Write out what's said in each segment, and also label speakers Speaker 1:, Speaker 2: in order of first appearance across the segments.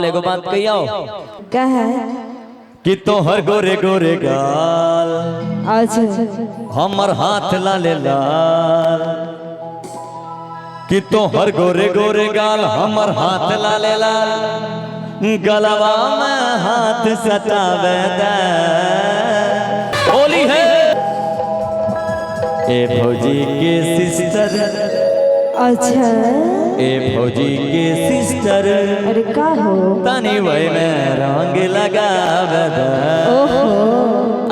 Speaker 1: एगो बात कहियो
Speaker 2: क्या है
Speaker 1: कि तोहर गोरे गोरे गाल
Speaker 2: अच्छा
Speaker 1: हमर हाथ लाले लाल कि तोहर गोरे गोरे गाल हमर हाथ लाले लाल गलवा में हाथ सटावे दे होली है ए भौजी के सिस्टर
Speaker 2: अच्छा
Speaker 1: ए भौजी के सिस्टर
Speaker 2: अरे का हो
Speaker 1: तनी वही में रंग लगावे दे
Speaker 2: ओहो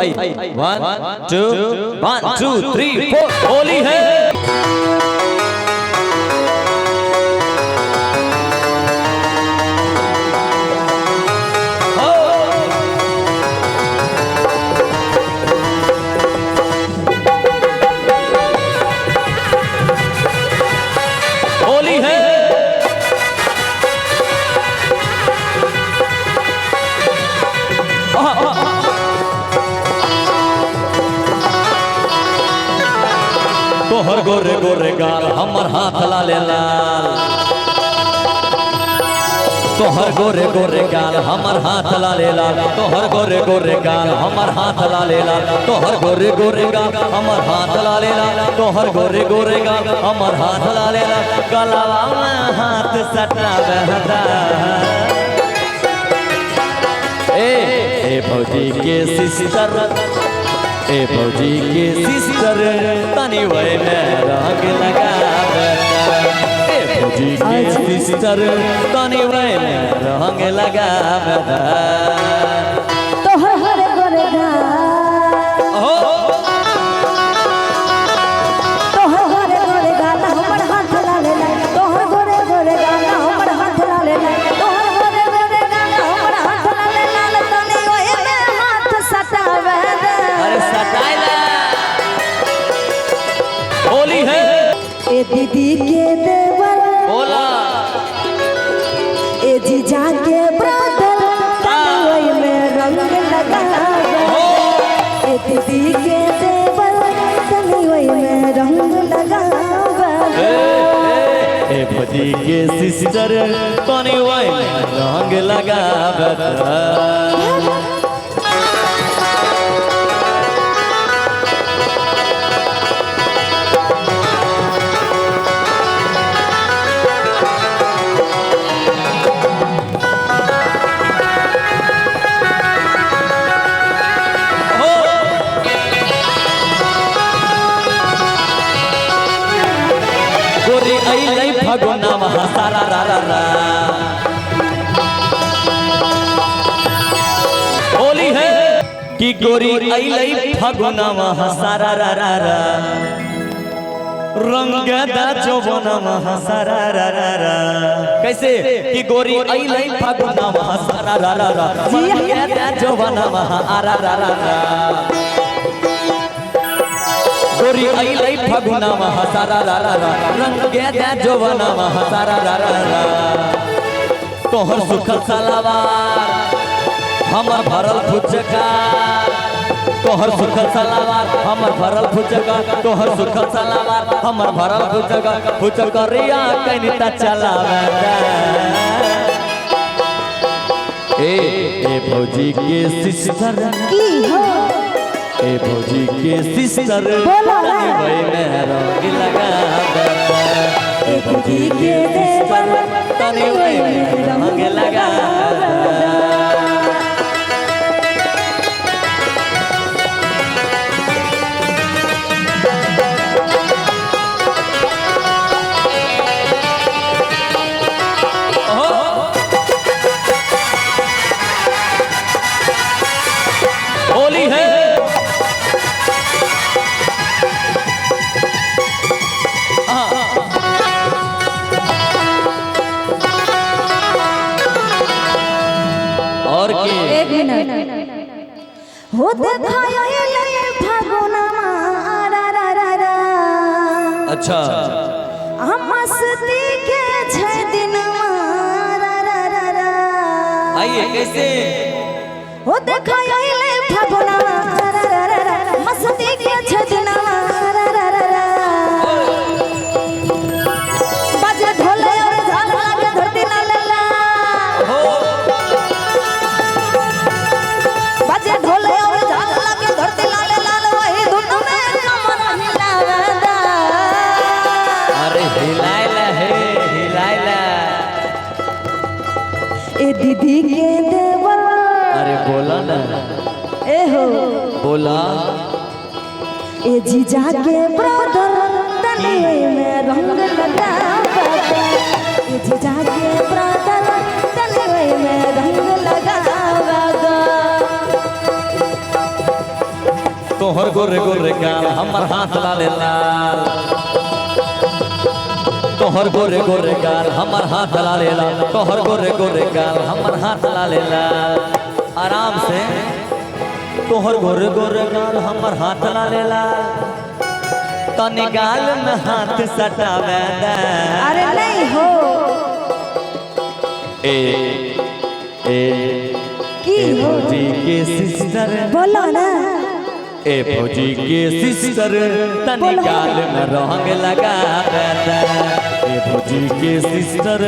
Speaker 1: 1 2 3 4 होली है तोहर गोरे गोरे गाल हमर हाथ लाले लाल तोहर गोरे गोरे गाल हमर हाथ लाले लाल तोहर गोरे गोरे गाल हमर हाथ लाले लाल तोहर गोरे गोरे गाल हमर हाथ लाले लाल तोहर गोरे गोरे गाल हमर हाथ लाले लाल गलवा में हाथ सटावे दा ए भौजी के सिस्टर ए भौजी के सिस्टर तनी वही में रंग लगावे ए भौजी के सिस्टर तनी वही में रंग लगावे
Speaker 2: तोहर गोरे गोरे गाल
Speaker 1: हो
Speaker 2: तोहर गोरे गोरे गाल हमर हाथ लाले लाल तोहर गोरे गोरे गाल हमर हाथ लाले लाल तोहर गोरे गोरे गाल हमर हाथ लाले लाल तनी ओए में हाथ सटावे दे
Speaker 1: अरे सटाइला होली है
Speaker 2: ए दीदी के देवर
Speaker 1: बोला
Speaker 2: ए जीजा के ब्रदर तनी ओए में रंग लगावे ए दीदी के देवर तनी ओए में रंग लगावे
Speaker 1: ए भौजी के सिस्टर तनी वही में रंग लगावे गोरी अइलै फगुना महा सारा रा रा रा होली है कि गोरी अइलै फगुना महा सारा रा रा रा रंग दा जौवना महा सारा रा रा रा कैसे कि गोरी अइलै फगुना महा सारा रा रा रा रंग दा जौवना महा आरा रा रा रा गोरी अइलै फगुना महा सारा रा रा रा रंग दा जौवना महा सारा रा रा रा तोहर सुखल सलावार हमर भरल फुचका तोहर सुखल सलावार हमर भरल फुचका तोहर सुखल सलावार हमर भरल फुचका फुचका रिया कनिता चलावे ए भौजी के सिस्टर
Speaker 2: की हो
Speaker 1: ए भौजी के सिस्टर
Speaker 2: बोला ना।
Speaker 1: तनी वही में रंग लगावे
Speaker 2: ए दीदी के देवर
Speaker 1: तनी वही में रंग लगावे होली है और की
Speaker 2: एक मिनट हो देखायो ये फागुना रा रा रा रा
Speaker 1: अच्छा
Speaker 2: हम मस्ती के छ दिन रा रा रा रा
Speaker 1: आइए कैसे
Speaker 2: हो देखायो ये फागुना रा रा रा रा मस्ती के छ दिन रा रा रा रा बजे ढोल और झाल लगे धरती ना लला ए दीदी के देवर
Speaker 1: अरे बोला ना,
Speaker 2: ए हो
Speaker 1: बोला।
Speaker 2: ए जीजा के ब्रदर तने में रंग लगावा ए जीजा के ब्रदर तने में रंग लगावा
Speaker 1: तोहर गोरे गोरे गाल हमर हाथ लाले लाल, तोहर गोरे गोरे गाल हमर हाथ लाले लाल, तोहर गोरे गोरे गाल हमर हाथ लाले लाल। आराम से, तोहर गोरे गोरे गाल हमर हाथ लाले लाल, तनी गाल में हाथ सटावे दे।
Speaker 2: अरे नहीं हो की हो
Speaker 1: भौजी के सिस्टर,
Speaker 2: बोलो ना
Speaker 1: ए भौजी के सिस्टर तनी गाल में रंग लगा दे। ए भौजी के सिस्टर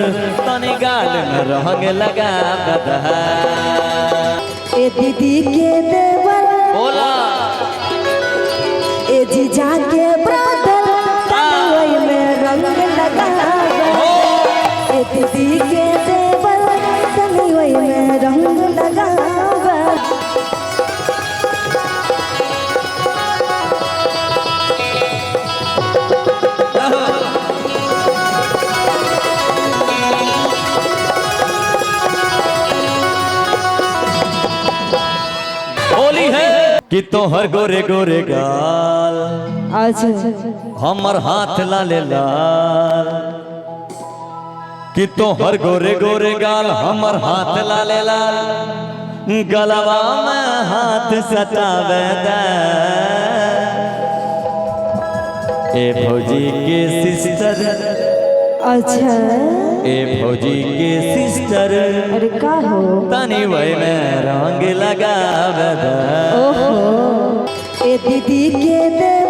Speaker 1: तनी गाल में रंग लगा दे।
Speaker 2: ए दीदी के देवर
Speaker 1: बोला
Speaker 2: ए जीजा के ब्रदर तनी में रंग लगावा ए दीदी के देवर तनी में रंग लगावा
Speaker 1: होली है कि तोहर गोरे गोरे गाल
Speaker 2: अच्छा
Speaker 1: हमर हाथ लाले लाल, कि तोहर गोरे गोरे गाल हमर हाथ लाले लाल, गलवा में हाथ सटावे दे। ए भौजी के सिस्टर,
Speaker 2: अच्छा
Speaker 1: ए भौजी के सिस्टर
Speaker 2: अरे का हो
Speaker 1: तनी वही में रंग लगावे दे।
Speaker 2: ओहो ए दीदी के देवर